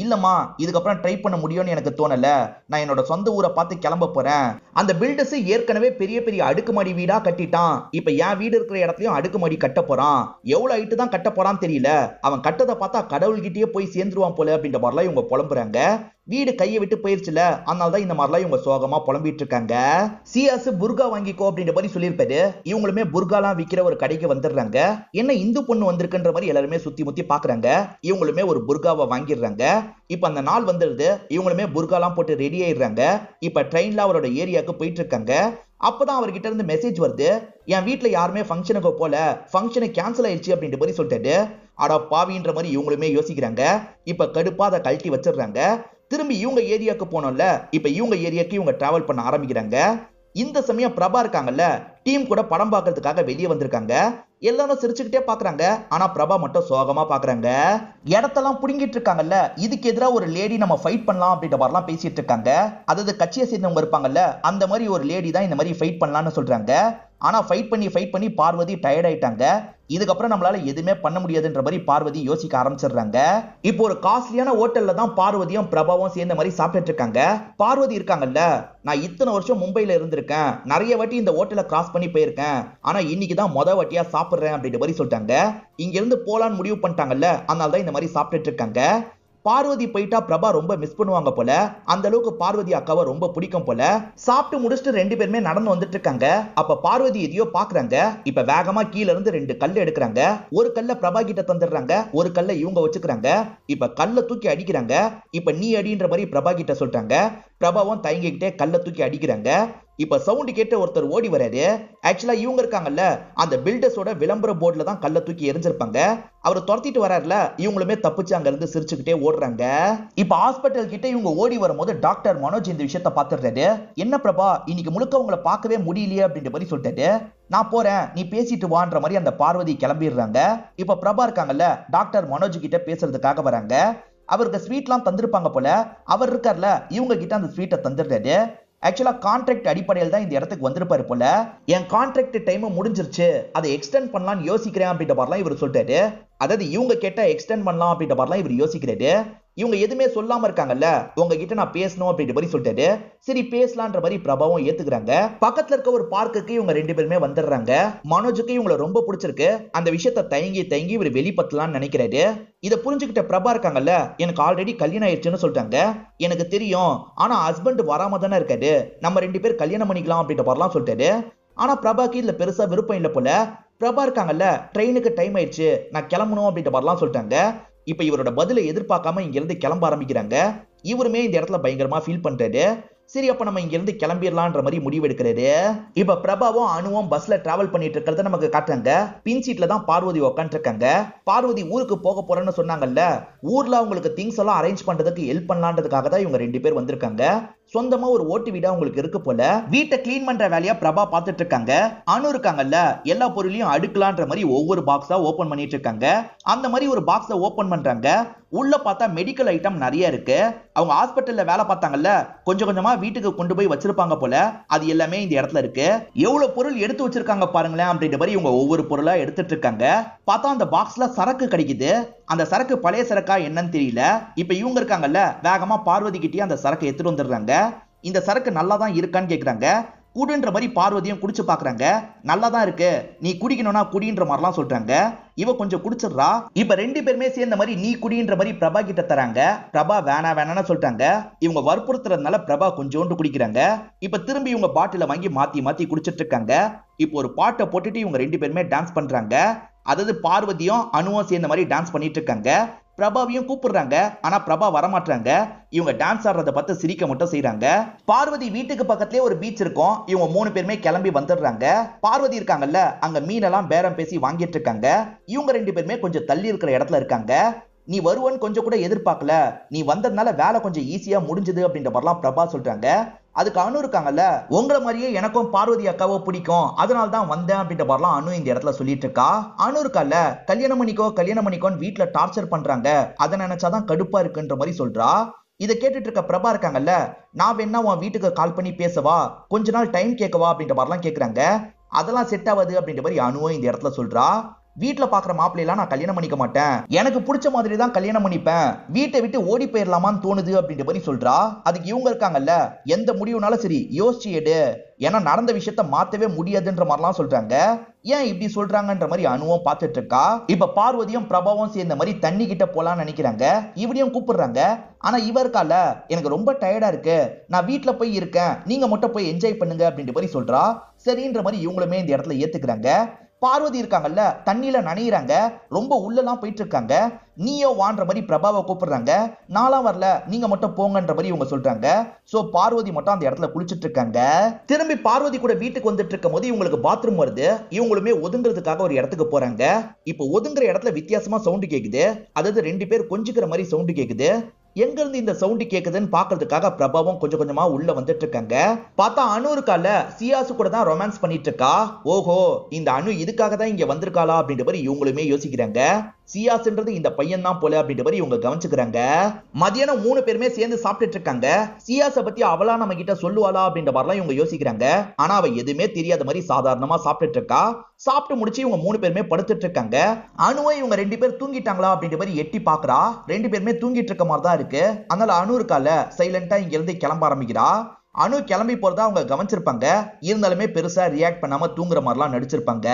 இல்லம்மா இதுக்கப்புறம் ட்ரை பண்ண முடியும்னு எனக்கு தோணல, நான் என்னோட சொந்த ஊரை பார்த்து கிளம்ப போறேன். அந்த பில்டர்ஸ் ஏற்கனவே பெரிய பெரிய அடுக்குமாடி வீடா கட்டிட்டான். இப்ப என் வீடு இருக்கிற இடத்துலயும் அடுக்குமாடி கட்ட போறான். எவ்வளவு ஹைட்டு தான் கட்ட போறான்னு தெரியல, அவன் கட்டதை பார்த்தா கடவுள்கிட்டயே போய் சேர்ந்துருவான் போல அப்படின்ற மாதிரிலாம் இவங்க புலம்புறாங்க. வீடு கையை விட்டு போயிருச்சுல, அதனால தான் இந்த மாதிரிலாம் இவங்க சோகமா புலம்பிட்டு இருக்காங்க. சியாஸ் புர்கா வாங்கிக்கோ அப்படின்ற மாதிரி சொல்லியிருப்பாரு. இவங்களுமே புர்காலாம் விற்கிற ஒரு கடைக்கு வந்துடுறாங்க. என்ன இந்து பொண்ணு வந்திருக்குன்ற மாதிரி எல்லாருமே சுத்தி முத்தி பாக்குறாங்க. இவங்களுமே ஒரு புர்காவை வாங்கிடுறாங்க. இப்ப அந்த நாள் வந்துடுது. இவங்களுமே புர்காலாம் போட்டு ரெடி ஆயிடுறாங்க. இப்ப ட்ரெயின்ல அவரோட ஏரியாவுக்கு போயிட்டு இருக்காங்க. அப்பதான் அவர்கிட்ட இருந்து மெசேஜ் வருது. என் வீட்டுல யாருமே ஃபங்க்ஷனுக்கு போல, ஃபங்க்ஷனை கேன்சல் ஆயிடுச்சு அப்படின்ற மாதிரி சொல்லிட்டாரு. அட பாவின்ற மாதிரி இவங்களுமே யோசிக்கிறாங்க. இப்ப கடுப்பா அதை கழட்டி வச்சிடுறாங்க. திரும்பி இவங்க ஏரியாவுக்கு போனோம்ல, இப்ப இவங்க ஏரியாவுக்கு இவங்க டிராவல் பண்ண ஆரம்பிக்கிறாங்க. இந்த சமயம் பிரபா இருக்காங்கல்ல, டீம் கூட படம் பார்க்கறதுக்காக வெளியே வந்திருக்காங்க. எல்லாரும் சிரிச்சுக்கிட்டே பாக்குறாங்க. ஆனா பிரபா மட்டும் சோகமா பாக்குறாங்க. இடத்தெல்லாம் புடுங்கிட்டு இருக்காங்கல்ல, இதுக்கு எதிராக ஒரு லேடி நம்ம ஃபைட் பண்ணலாம் அப்படின்ற மாதிரிலாம் பேசிட்டு இருக்காங்க. அதாவது கட்சியை சேர்ந்தவங்க இருப்பாங்கல்ல, அந்த மாதிரி ஒரு லேடி தான் இந்த மாதிரி ஃபைட் பண்ணலாம்னு சொல்றாங்க. ஆனா ஃபைட் பண்ணி பார்வதி டயர்ட் ஆயிட்டாங்க. இதுக்கப்புறம் நம்மளால எதுவுமே பண்ண முடியாதுன்ற மாதிரி பார்வதி யோசிக்க ஆரம்பிச்சிடுறாங்க. இப்போ ஒரு காஸ்ட்லியான ஹோட்டல்ல தான் பார்வதியும் பிரபாவும் சேர்ந்த மாதிரி சாப்பிட்டுட்டு இருக்காங்க. பார்வதி இருக்காங்கல்ல, நான் இத்தனை வருஷம் மும்பைல இருந்திருக்கேன், நிறைய வாட்டி இந்த ஹோட்டலை கிராஸ் பண்ணி போயிருக்கேன், ஆனா இன்னைக்கு தான் மொத வாட்டியா சாப்பிடுறேன் அப்படின்ற மாதிரி சொல்லிட்டாங்க. இங்க இருந்து போலான்னு முடிவு பண்ணிட்டாங்கல்ல, அதனால தான் இந்த மாதிரி சாப்பிட்டுட்டு இருக்காங்க. பார்வதி போயிட்டா பிரபா ரொம்ப மிஸ் பண்ணுவாங்க போல, அந்த அளவுக்கு பார்வதி அக்காவை ரொம்ப பிடிக்கும் போல. சாப்பிட்டு முடிச்சுட்டு ரெண்டு பேருமே நடந்து வந்துட்டு இருக்காங்க. அப்ப பார்வதி எதையோ பாக்குறாங்க. இப்ப வேகமா கீழ இருந்து ரெண்டு கல்ல எடுக்கிறாங்க. ஒரு கல்ல பிரபா கிட்ட தந்துடுறாங்க, ஒரு கல்ல இவங்க வச்சுக்கிறாங்க. இப்ப கல்ல தூக்கி அடிக்கிறாங்க. இப்ப நீ அடின்ற மாதிரி பிரபா கிட்ட சொல்லிட்டாங்க. பிரபாவும் தயங்கிக்கிட்டே கல்ல தூக்கி அடிக்கிறாங்க. இப்ப சவுண்ட் கேட்ட ஒருத்தர் ஓடி வராரு. ஆக்சுவலா இவங்க இருக்காங்கல்ல, அந்த பில்டர்ஸோட விளம்பர போர்டுல தான் கல்ல தூக்கி எரிஞ்சிருப்பாங்க. அவர் துரத்திட்டு வராருல, இவங்களுமே தப்பிச்சு அங்க இருந்து சிரிச்சுக்கிட்டே ஓடுறாங்க. இப்ப ஹாஸ்பிட்டல் கிட்ட இவங்க ஓடி வரும்போது டாக்டர் மனோஜ் இந்த விஷயத்த பாத்துறாரு. என்ன பிரபா இன்னைக்கு முழுக்க உங்களை பார்க்கவே முடியலையே அப்படின்ற மாதிரி சொல்லிட்டாரு. நான் போறேன், நீ பேசிட்டு வான்ற மாதிரி அந்த பார்வதி கிளம்பிடுறாங்க. இப்ப பிரபா இருக்காங்கல்ல, டாக்டர் மனோஜ் கிட்ட பேசுறதுக்காக வராங்க. அவருக்கு ஸ்வீட்லாம் தந்திருப்பாங்க போல. அவர் இருக்கார்ல, இவங்க கிட்ட அந்த ஸ்வீட்டை தந்துடுறாரு. ஆக்சுவலா கான்ட்ராக்ட் அடிப்படையில் தான் இந்த இடத்துக்கு வந்திருப்பாரு போல. என் கான்ட்ராக்ட் டைம் முடிஞ்சிருச்சு, அதை எக்ஸ்டெண்ட் பண்ணலாம்னு யோசிக்கிறேன் அப்படின்ற மாதிரிலாம் இவர் சொல்லிட்டாரு. அதாவது இவங்க கேட்ட எக்ஸ்டெண்ட் பண்ணலாம் அப்படின்ற மாதிரிலாம் இவர் யோசிக்கிறாரு. இவங்க எதுவுமே சொல்லாம இருக்காங்கல்ல, உங்ககிட்ட நான் பேசணும் அப்படின்ற மாதிரி சொல்லிட்டாரு. சரி பேசலான்ற மாதிரி பிரபாவும் ஏத்துக்கிறாங்க. பக்கத்துல இருக்க ஒரு பார்க்குக்கு இவங்க ரெண்டு பேருமே வந்துடுறாங்க. மனோஜுக்கு இவங்களை ரொம்ப பிடிச்சிருக்கு. அந்த விஷயத்த தயங்கி இவர் வெளிப்பத்தலாம்னு நினைக்கிறாரு. இதை புரிஞ்சுக்கிட்ட பிரபா இருக்காங்கல்ல, எனக்கு ஆல்ரெடி கல்யாணம் ஆயிடுச்சுன்னு சொல்லிட்டாங்க. எனக்கு தெரியும், ஆனா ஹஸ்பண்ட் வராம தானே இருக்காரு, நம்ம ரெண்டு பேர் கல்யாணம் பண்ணிக்கலாம் அப்படின்ற மாதிரிலாம் சொல்லிட்டாரு. ஆனா பிரபாக்கு இதுல பெருசா விருப்பம் இல்ல போல. பிரபா இருக்காங்கல்ல, ட்ரெயினுக்கு டைம் ஆயிடுச்சு, நான் கிளம்பணும் அப்படின்ற மாதிரிலாம் சொல்லிட்டாங்க. இப்ப இவரோட பதிலை எதிர்பார்க்காம இங்க இருந்து கிளம்ப ஆரம்பிக்கிறாங்க. இவருமே இந்த இடத்துல பயங்கரமா ஃபீல் பண்றாரு. சரி அப்ப நம்ம இங்க இருந்து கிளம்பிடலான்ற மாதிரி முடிவு எடுக்கிறாரு. இப்ப பிரபாவும் அனுவும் பஸ்ல டிராவல் பண்ணிட்டு இருக்கிறத நமக்கு காட்டுறாங்க. பின் சீட்ல தான் பார்வதி உட்காந்துட்டு இருக்காங்க. பார்வதி ஊருக்கு போக போறேன்னு சொன்னாங்கல்ல, ஊர்ல அவங்களுக்கு திங்ஸ் எல்லாம் அரேஞ்ச் பண்றதுக்கு ஹெல்ப் பண்ணலான்றதுக்காக தான் இவங்க ரெண்டு பேர் வந்திருக்காங்க. சொந்தமா ஒரு ஓட்டு வீடா உங்களுக்கு இருக்கு போல. வீட்டை கிளீன் பண்ற வேலையா பிரபா பார்த்துட்டு இருக்காங்க. அனு இருக்காங்கல்ல, எல்லா பொருளையும் அடுக்கலான்ற மாதிரி ஒவ்வொரு பாக்ஸா ஓபன் பண்ணிட்டு இருக்காங்க. அந்த மாதிரி ஒரு பாக்ஸை ஓபன் பண்றாங்க. உள்ள பார்த்தா மெடிக்கல் ஐட்டம் நிறைய இருக்கு. அவங்க ஹாஸ்பிட்டல்ல வேலை பார்த்தாங்கல்ல, கொஞ்சம் கொஞ்சமா வீட்டுக்கு கொண்டு போய் வச்சிருப்பாங்க போல. அது எல்லாமே இந்த இடத்துல இருக்கு. எவ்வளவு பொருள் எடுத்து வச்சிருக்காங்க பாருங்களேன் அப்படின்ற மாதிரி இவங்க ஒவ்வொரு பொருளா எடுத்துட்டு இருக்காங்க. பார்த்தா அந்த பாக்ஸ்ல சரக்கு கிடைக்குது. அந்த சரக்கு பழைய சரக்கா என்னன்னு தெரியல. இப்ப இவங்க இருக்காங்கல்ல, வேகமா பார்வதி கிட்டே அந்த சரக்கு எடுத்துட்டு வந்துடுறாங்க. இந்த சரக்கு நல்லா தான் இருக்கான்னு கேக்குறாங்க. குடுன்ற மாதிரி பார்வதியும் குடிச்சு பாக்குறாங்க. நல்லா தான் இருக்கு, நீ குடிக்கணும்னா குடின்ற மாதிரிலாம் சொல்றாங்க. இவ கொஞ்சம் குடிச்சிடுறா. இப்ப ரெண்டு பேருமே சேர்ந்த மாதிரி நீ குடின்ற மாதிரி பிரபா கிட்ட தராங்க. பிரபா வேணான்னு சொல்லிட்டாங்க. இவங்க வற்புறுத்துறதுனால பிரபா கொஞ்சோண்டு குடிக்கிறாங்க. இப்ப திரும்பி இவங்க பாட்டில வாங்கி மாத்தி குடிச்சிட்டு இருக்காங்க. இப்போ ஒரு பாட்டை போட்டுட்டு இவங்க ரெண்டு பேருமே டான்ஸ் பண்றாங்க. அதாவது பார்வதியும் அனுவும் சேர்ந்த மாதிரி டான்ஸ் பண்ணிட்டு இருக்காங்க. பிரபாவையும் கூப்பிடுறாங்க. ஆனா பிரபா வரமாட்டாங்க. இவங்க டான்ஸ் ஆடுறத பார்த்து சிரிக்க மட்டும் செய்யறாங்க. பார்வதி வீட்டுக்கு பக்கத்துலயே ஒரு பீச் இருக்கும். இவங்க மூணு பேருமே கிளம்பி வந்துடுறாங்க. பார்வதி இருக்காங்கல்ல, அங்க மீனெல்லாம் பேரம் பேசி வாங்கிட்டு இருக்காங்க. இவங்க ரெண்டு பேருமே கொஞ்சம் தள்ளி இருக்கிற இடத்துல இருக்காங்க. நீ வருவன்னு கொஞ்சம் கூட எதிர்பார்க்கல, நீ வந்ததுனால வேலை கொஞ்சம் ஈஸியா முடிஞ்சது அப்படின்ற மாதிரிலாம் பிரபா சொல்றாங்க. அதுக்கு அனு இருக்காங்கல்ல, உங்களை மாதிரியே எனக்கும் பார்வதி அக்காவோ பிடிக்கும், அதனால தான் வந்தேன் அப்படின்ற மாதிரிலாம் அனு இந்த இடத்துல சொல்லிட்டு இருக்கா. அனு இருக்கால, கல்யாணம் பண்ணிக்கோன்னு வீட்டுல டார்ச்சர் பண்றாங்க, அதை நினைச்சாதான் கடுப்பா இருக்குன்ற மாதிரி சொல்றா. இதை கேட்டுட்டு இருக்க பிரபா இருக்காங்கல்ல, நான் வேணா உன் வீட்டுக்கு கால் பண்ணி பேசவா, கொஞ்ச நாள் டைம் கேட்கவா அப்படின்ற மாதிரிலாம் கேக்குறாங்க. அதெல்லாம் செட் ஆகாது அப்படின்ற மாதிரி அனுவும் இந்த இடத்துல சொல்றா. வீட்டுல பாக்குற மாப்பிள்ளையெல்லாம் நான் கல்யாணம் பண்ணிக்க மாட்டேன், எனக்கு பிடிச்ச மாதிரி தான் கல்யாணம் பண்ணிப்பேன், வீட்டை விட்டு ஓடி போயிடலாமான்னு தோணுது அப்படின்ற மாதிரி சொல்றா. அதுக்கு இவங்க இருக்காங்கல்ல, எந்த முடிவுனாலும் சரி யோசிச்சு எடு, ஏன்னா நடந்த விஷயத்த மாத்தவே முடியாதுன்ற மாதிரிலாம் சொல்றாங்க. ஏன் இப்படி சொல்றாங்கன்ற மாதிரி அனுவும் பார்த்துட்டு இருக்கா. இப்ப பார்வதியும் பிரபாவும் சேர்ந்த மாதிரி தண்ணி கிட்ட போலான்னு நினைக்கிறாங்க. இவனையும் கூப்பிடுறாங்க. ஆனா இவ இருக்கால, எனக்கு ரொம்ப டயர்டா இருக்கு, நான் வீட்டுல போய் இருக்கேன், நீங்க மட்டும் போய் என்ஜாய் பண்ணுங்க அப்படின்ற மாதிரி சொல்றா. சரின்ற மாதிரி இவங்களுமே இந்த இடத்துல ஏத்துக்கிறாங்க. பார்வதி இருக்காங்கல்ல, தண்ணியில நனையிறாங்க, ரொம்ப உள்ளலாம் போயிட்டு இருக்காங்க. நீயோ வான்ற மாதிரி பிரபாவை கூப்பிடுறாங்க. நாலாம் வரல, நீங்க மட்டும் போங்கன்ற மாதிரி இவங்க சொல்றாங்க. சோ பார்வதி மட்டும் அந்த இடத்துல குளிச்சிட்டு இருக்காங்க. திரும்பி பார்வதி கூட வீட்டுக்கு வந்துட்டு இருக்கும் போது இவங்களுக்கு பாத்ரூம் வருது. இவங்களுமே ஒதுங்குறதுக்காக ஒரு இடத்துக்கு போறாங்க. இப்போ ஒதுங்குற இடத்துல வித்தியாசமா சவுண்ட் கேக்குது. அதாவது 2 பேர் கொஞ்சிக்கிற மாதிரி சவுண்ட் கேக்குது. எங்க இருந்து இந்த சவுண்ட் கேக்குதுன்னு பாக்குறதுக்காக பிரபாவும் கொஞ்சம் கொஞ்சமா உள்ள வந்துட்டு இருக்காங்க. பார்த்தா அனு இருக்கால, சியாசு கூட தான் ரொமான்ஸ் பண்ணிட்டு இருக்கா. ஓஹோ, இந்த அனு இதுக்காக தான் இங்க வந்திருக்காளா அப்படின்ற மாதிரி இவங்களுமே யோசிக்கிறாங்க. சியாஸ்ன்றது இந்த பையன் தான் போல அப்படின்ற மாதிரி இவங்க கவனிச்சுக்கிறாங்க. மதியானம் 3 பேருமே சேர்ந்து சாப்பிட்டுட்டு இருக்காங்க. சியாஸை பத்தி அவளா நம்ம கிட்ட சொல்லுவாளா அப்படின்ற மாதிரிலாம் இவங்க யோசிக்கிறாங்க. ஆனா அவ எதுவுமே தெரியாத மாதிரி சாதாரணமா சாப்பிட்டுட்டு இருக்கா. சாப்பிட்டு முடிச்சு இவங்க 3 பேருமே படுத்துட்டு இருக்காங்க. அனுவை இவங்க 2 பேர் தூங்கிட்டாங்களா அப்படின்ற மாதிரி எட்டி பாக்குறா. 2 பேருமே தூங்கிட்டு இருக்க மாதிரி தான் இருக்கு. அதனால அனு இருக்கால, சைலண்டா இங்க இருந்து கிளம்ப ஆரம்பிக்கிறா. அனு கிளம்பி போறதா அவங்க கவனிச்சிருப்பாங்க. இருந்தாலுமே பெருசா ரியாக்ட் பண்ணாம தூங்குற மாதிரிலாம் நடிச்சிருப்பாங்க.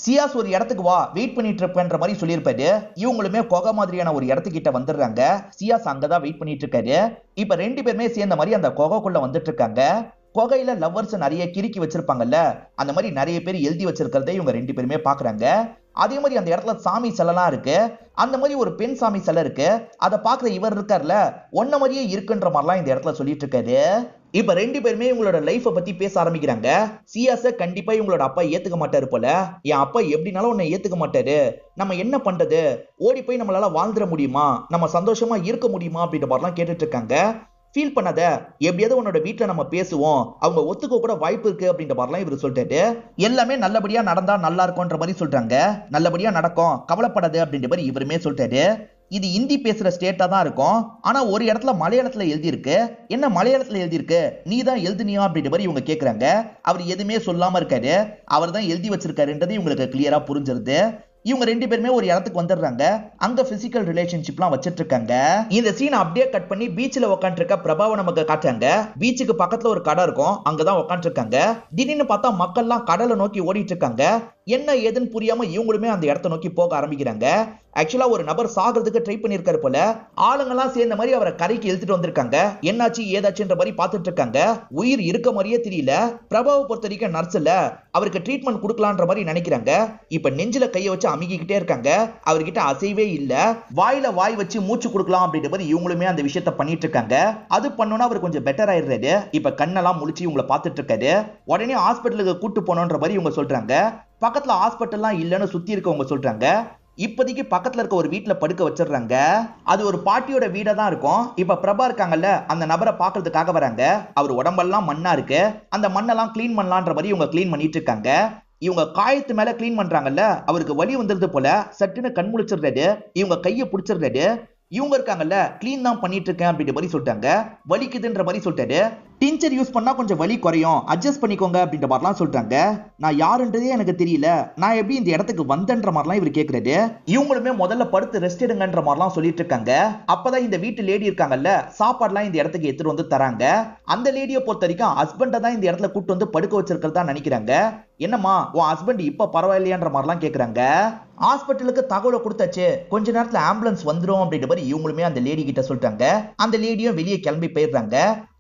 சியாஸ் ஒரு இடத்துக்கு வா, வெயிட் பண்ணிட்டு இருப்பேன்ற மாதிரி சொல்லியிருப்பாரு. இவங்களுமே கொகை மாதிரியான ஒரு இடத்துக்கிட்ட வந்துடுறாங்க. சியாஸ் அங்கதான் வெயிட் பண்ணிட்டு இருக்காரு. இப்ப 2 பேருமே சேர்ந்த மாதிரி அந்த கொகைக்குள்ள வந்துட்டு இருக்காங்க. கொகையில லவ்வர்ஸ் நிறைய கிறுக்கி வச்சிருப்பாங்கல்ல, அந்த மாதிரி நிறைய பேர் எழுதி வச்சிருக்கிறதை இவங்க 2 பேருமே பாக்குறாங்க. அதே மாதிரி அந்த இடத்துல சாமி சிலைலாம் இருக்கு. அந்த மாதிரி ஒரு பெண் சாமி சிலை இருக்கு. அதை பாக்குற இவர் இருக்கார்ல, ஒன்ன மாதிரியே இருக்குன்ற மாதிரிலாம் இந்த இடத்துல சொல்லிட்டு இருக்காரு. இப்ப 2 பேருமே இவங்களோட லைஃப பத்தி பேச ஆரம்பிக்கிறாங்க. சியாஸ கண்டிப்பா இவங்களோட அப்பா ஏத்துக்க மாட்டாரு போல. என் அப்பா எப்படினாலும் உன்னை ஏத்துக்க மாட்டாரு, நம்ம என்ன பண்றது, ஓடி போய் நம்மளால வாழ்ந்துட முடியுமா, நம்ம சந்தோஷமா இருக்க முடியுமா அப்படின்ற மாதிரிலாம் கேட்டுட்டு இருக்காங்க. ஃபீல் பண்ணாத, எப்படியாவது உன்னோட வீட்டுல நம்ம பேசுவோம், அவங்க ஒத்துக்க கூட வாய்ப்பு இருக்கு அப்படின்ற மாதிரிலாம் இவர் சொல்லிட்டாரு. எல்லாமே நல்லபடியா நடந்தா நல்லா இருக்கும்ன்ற மாதிரி சொல்றாங்க. நல்லபடியா நடக்கும், கவலைப்படாது அப்படின்ற மாதிரி இவருமே சொல்லிட்டாரு. இது ஹிந்தி பேசுற ஸ்டேட்டா தான் இருக்கும். ஆனா ஒரு இடத்துல மலையாளத்துல எழுதி இருக்கு. என்ன மலையாளத்துல எழுதி இருக்கு, நீ தான் எழுதுனியா அப்படின்ற மாதிரி இவங்க கேக்குறாங்க. அவர் எதுவுமே சொல்லாம இருக்காரு. அவர் தான் எழுதி வச்சிருக்காருன்றது இவங்களுக்கு கிளியரா புரிஞ்சிருது. இவங்க 2 பேருமே ஒரு இடத்துக்கு வந்துடுறாங்க. அங்க பிசிக்கல் ரிலேஷன்ஷிப்லாம் வச்சிட்டு இருக்காங்க. இந்த சீனை அப்படியே கட் பண்ணி பீச்ல உட்காந்து இருக்க பிரபாவை நமக்கு காட்டுறாங்க. பீச்சுக்கு பக்கத்துல ஒரு கடை இருக்கும், அங்கதான் உட்காந்து இருக்காங்க. திடீர்னு பார்த்தா மக்கள்லாம் கடலை நோக்கி ஓடிட்டு இருக்காங்க. என்ன ஏதுன்னு புரியாம இவங்களுமே அந்த இடத்தை நோக்கி போக ஆரம்பிக்கிறாங்க. ஆக்சுவலா ஒரு நபர் சாகிறதுக்கு ட்ரை பண்ணிருக்காரு போல. ஆளுங்கெல்லாம் சேர்ந்த மாதிரி அவரை கரைக்கு இழுத்துட்டு வந்திருக்காங்க. என்னாச்சு ஏதாச்சுன்ற மாதிரி பார்த்துட்டு இருக்காங்க. உயிர் இருக்க மாதிரியே தெரியல. பிரபாவை பொறுத்த வரைக்கும் நர்ஸ் இல்ல, அவருக்கு ட்ரீட்மெண்ட் கொடுக்கலான்ற மாதிரி நினைக்கிறாங்க. இப்ப நெஞ்சில கையை வச்சு அமுகிக்கிட்டே இருக்காங்க. அவர்கிட்ட அசைவே இல்ல. வாயில வாய் வச்சு மூச்சு கொடுக்கலாம் அப்படின்ற மாதிரி இவங்களுமே அந்த விஷயத்த பண்ணிட்டு இருக்காங்க. அது பண்ணோன்னா அவர் கொஞ்சம் பெட்டர் ஆயிடுறாரு. இப்ப கண்ணெல்லாம் முழிச்சு இவங்களை பார்த்துட்டு இருக்காரு. உடனே ஹாஸ்பிட்டலுக்கு கூட்டு போனோன்ற மாதிரி இவங்க சொல்றாங்க. பக்கத்துல ஹாஸ்பிட்டல்லாம் இல்லன்னு சுத்தி இருக்கவங்க சொல்றாங்க. இப்போதைக்கு பக்கத்துல இருக்க ஒரு வீட்டுல படுக்க வச்சிடுறாங்க. அது ஒரு பாட்டியோட வீடா தான் இருக்கும். இப்ப பிரபா இருக்காங்கல்ல, அந்த நபரை பாக்குறதுக்காக வராங்க. அவர் உடம்பெல்லாம் மண்ணா இருக்கு. அந்த மண்ணெல்லாம் கிளீன் பண்ணலான்ற மாதிரி இவங்க கிளீன் பண்ணிட்டு இருக்காங்க. இவங்க காயத்து மேல கிளீன் பண்றாங்கல்ல, அவருக்கு வலி வந்துருது போல. சட்டுன்னு கண் முழிச்சிடுறாரு. இவங்க கையை பிடிச்சிடுறாரு. இவங்க இருக்காங்கல்ல, கிளீன் தான் பண்ணிட்டு இருக்கேன் அப்படின்ற மாதிரி சொல்லிட்டாங்க. வலிக்குதுன்ற மாதிரி சொல்லிட்டாரு. டிஞ்சர் யூஸ் பண்ணா கொஞ்சம் வலி குறையும், அட்ஜஸ்ட் பண்ணிக்கோங்க அப்படின்ற மாதிரிலாம் சொல்றாங்க. நான் யாருன்றதே எனக்கு தெரியல, நான் எப்படி இந்த இடத்துக்கு வந்தேன்ற மாதிரிலாம் இவர் கேட்கறாரு. இவங்களுமே முதல்ல படுத்து ரெஸ்ட் எடுங்கன்ற மாதிரிலாம் சொல்லிட்டு இருக்காங்க. அப்பதான் இந்த வீட்டு லேடி இருக்காங்கல்ல, சாப்பாடுலாம் இந்த இடத்துக்கு எடுத்துட்டு வந்து தராங்க. அந்த லேடியை பொறுத்த வரைக்கும் ஹஸ்பண்டை தான் இந்த இடத்துல கூட்டு வந்து படுக்க வச்சிருக்கிறதா நினைக்கிறாங்க. என்னம்மா உன் ஹஸ்பண்ட் இப்ப பரவாயில்லையான்ற மாதிரிலாம் கேட்கறாங்க. ஹாஸ்பிட்டலுக்கு தகவலை கொடுத்தாச்சு, கொஞ்ச நேரத்துல ஆம்புலன்ஸ் வந்துடும் அப்படின்ற மாதிரி இவங்களுமே அந்த லேடி கிட்ட சொல்லிட்டாங்க. அந்த லேடியும் வெளியே கிளம்பி போயிடுறாங்க.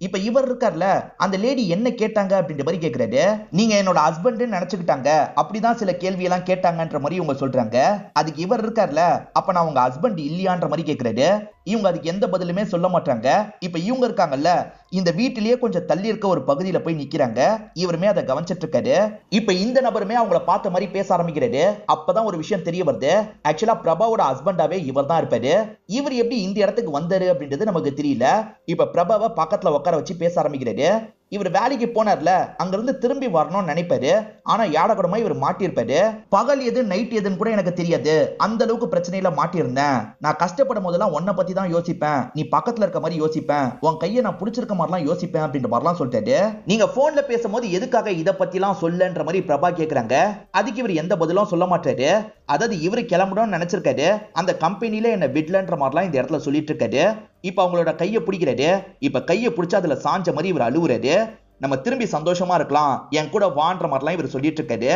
இப்ப இவர் இருக்காரு இருக்கார்ல அந்த லேடி என்ன கேட்டாங்க அப்படின்ற மாதிரி கேக்குறாரு. நீங்க என்னோட ஹஸ்பண்ட் நினைச்சுக்கிட்டாங்க, அப்படிதான் சில கேள்வி எல்லாம் கேட்டாங்கன்ற மாதிரி இவங்க சொல்றாங்க. அதுக்கு இவர் இருக்கார்ல, அப்ப நான் உங்க ஹஸ்பண்ட் இல்லையான்ற மாதிரி கேக்குறாரு. இவங்க அதுக்கு எந்த பதிலுமே சொல்ல மாட்டாங்க. இப்ப இவங்க இருக்காங்கல்ல, இந்த வீட்டிலேயே கொஞ்சம் தள்ளி இருக்க ஒரு பகுதியில போய் நிக்கிறாங்க. இவருமே அதை கவனிச்சிட்டு இருக்காரு. இப்ப இந்த நபருமே அவங்கள பார்த்த மாதிரி பேச ஆரம்பிக்கிறாரு. அப்பதான் ஒரு விஷயம் தெரிய வருது. ஆக்சுவலா பிரபாவோட ஹஸ்பண்டாவே இவர் தான் இருப்பாரு. இவர் எப்படி இந்த இடத்துக்கு வந்தாரு அப்படின்றது நமக்கு தெரியல. இப்ப பிரபாவை பக்கத்துல உட்கார வச்சு பேச ஆரம்பிக்கிறாரு. இவர் வேலைக்கு போனார்ல, அங்கிருந்து திரும்பி வரணும்னு நினைப்பாரு. ஆனா யாடகடமா இவர் மாட்டியிருப்பாரு. பகல் எது நைட் எதுன்னு கூட எனக்கு தெரியாது, அந்த அளவுக்கு பிரச்சனையில மாட்டியிருந்தேன். நான் கஷ்டப்படும் போதெல்லாம் உன்னை பத்தி தான் யோசிப்பேன், நீ பக்கத்துல இருக்க மாதிரி யோசிப்பேன், உன் கையை நான் பிடிச்சிருக்க மாதிரிலாம் யோசிப்பேன் அப்படின்ற மாதிரிலாம் சொல்லிட்டாரு. நீங்க போன்ல பேசும்போது எதுக்காக இதை பத்தி எல்லாம் சொல்லன்ற மாதிரி பிரபா கேக்குறாங்க. அதுக்கு இவர் எந்த பதிலும் சொல்ல மாட்டாரு. அதாவது இவரு கிளம்பணும்னு நினைச்சிருக்காரு. அந்த கம்பெனில என்ன விடலன்ற மாதிரிலாம் இந்த இடத்துல சொல்லிட்டு இருக்காரு. இப்ப அவங்களோட கையை பிடிக்கிறாரு. இப்ப கையை பிடிச்சா அதுல சாஞ்ச மாதிரி இவர் அழுவுறாரு. நம்ம திரும்பி சந்தோஷமா இருக்கலாம், என் கூட வான்ற மாதிரிலாம் இவர் சொல்லிட்டு இருக்காரு.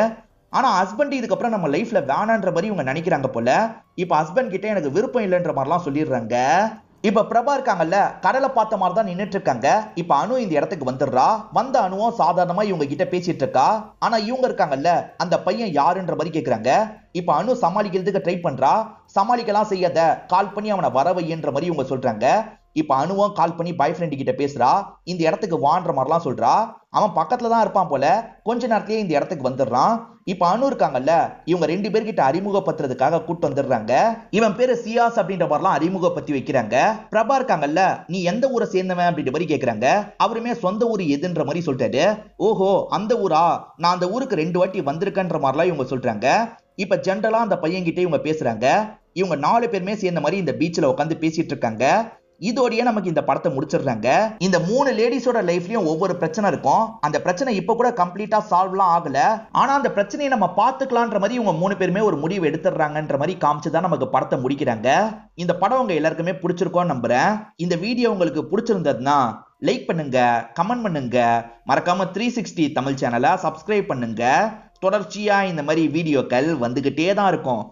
ஆனா ஹஸ்பண்ட் இதுக்கப்புறம் நம்ம லைஃப்ல வேணான்ற மாதிரி இவங்க நினைக்கிறாங்க போல. இப்ப ஹஸ்பண்ட் கிட்ட எனக்கு விருப்பம் இல்லைன்ற மாதிரிலாம் சொல்லிடுறாங்க. இப்ப பிரபா இருக்காங்கல்ல, கடலை பார்த்த மாதிரி தான் நின்னுட்டு இருக்காங்க. இப்ப அனு இந்த இடத்துக்கு வந்துடுறா. வந்த அனுவும் சாதாரணமா இவங்க கிட்ட பேசிட்டு இருக்கா. ஆனா இவங்க இருக்காங்கல்ல, அந்த பையன் யாருன்ற மாதிரி கேக்குறாங்க. இப்ப அனு சமாளிக்கிறதுக்கு ட்ரை பண்றா. சமாளிக்கலாம் செய்யாத, கால் பண்ணி அவனை வர வைன்ற மாதிரி இவங்க சொல்றாங்க. இப்ப அனுவும் கால் பண்ணி பாய் ஃப்ரெண்ட் கிட்ட பேசுறா. இந்த இடத்துக்கு வான்ற மாதிரிலாம் சொல்றா. அவன் பக்கத்துல தான் இருப்பான் போல. கொஞ்ச நேரத்திலேயே இந்த இடத்துக்கு வந்துடுறான். இப்ப அனு இருக்காங்கல்ல, இவங்க 2 பேர்கிட்ட அறிமுகப்படுத்துறதுக்காக கூட்டு வந்துடுறாங்க. இவன் பேரு சியாஸ் அப்படின்ற மாதிரிலாம் அறிமுகப்படுத்தி வைக்கிறாங்க. பிரபா இருக்காங்கல்ல, நீ எந்த ஊரை சேர்ந்தவன் அப்படின்ற மாதிரி கேக்குறாங்க. அவருமே சொந்த ஊர் எதுன்ற மாதிரி சொல்லிட்டாரு. ஓஹோ அந்த ஊரா, நான் அந்த ஊருக்கு 2 வாட்டி வந்திருக்கேன்ற மாதிரிலாம் இவங்க சொல்றாங்க. இப்ப ஜென்ரலா அந்த பையன் கிட்ட இவங்க பேசுறாங்க. இவங்க 4 பேருமே சேர்ந்த மாதிரி இந்த பீச்ல உட்காந்து பேசிட்டு இருக்காங்க. இதோடய நமக்கு இந்த படத்தை முடிச்சிடுறாங்க. இந்த 3 லேடிஸோட லைஃப்லயும் ஒவ்வொரு பிரச்சனை இருக்கும். அந்த பிரச்சனை இப்ப கூட கம்ப்ளீட்டா சால்வ்லாம் ஆகல. ஆனா அந்த பிரச்சனையை நம்ம பாத்துக்கலான்ற மாதிரி இவங்க 3 பேருமே ஒரு முடிவு எடுத்துறாங்கன்ற மாதிரி காமிச்சுதான் நமக்கு படத்தை முடிக்கிறாங்க. இந்த படம் உங்க எல்லாருக்குமே பிடிச்சிருக்கோன்னு நம்புறேன். இந்த வீடியோ உங்களுக்கு பிடிச்சிருந்ததுன்னா லைக் பண்ணுங்க, கமெண்ட் பண்ணுங்க, மறக்காம 360 தமிழ் சேனலை சப்ஸ்கிரைப் பண்ணுங்க. தொடர்ச்சியா இந்த மாதிரி வீடியோக்கள் வந்துகிட்டே தான் இருக்கும்.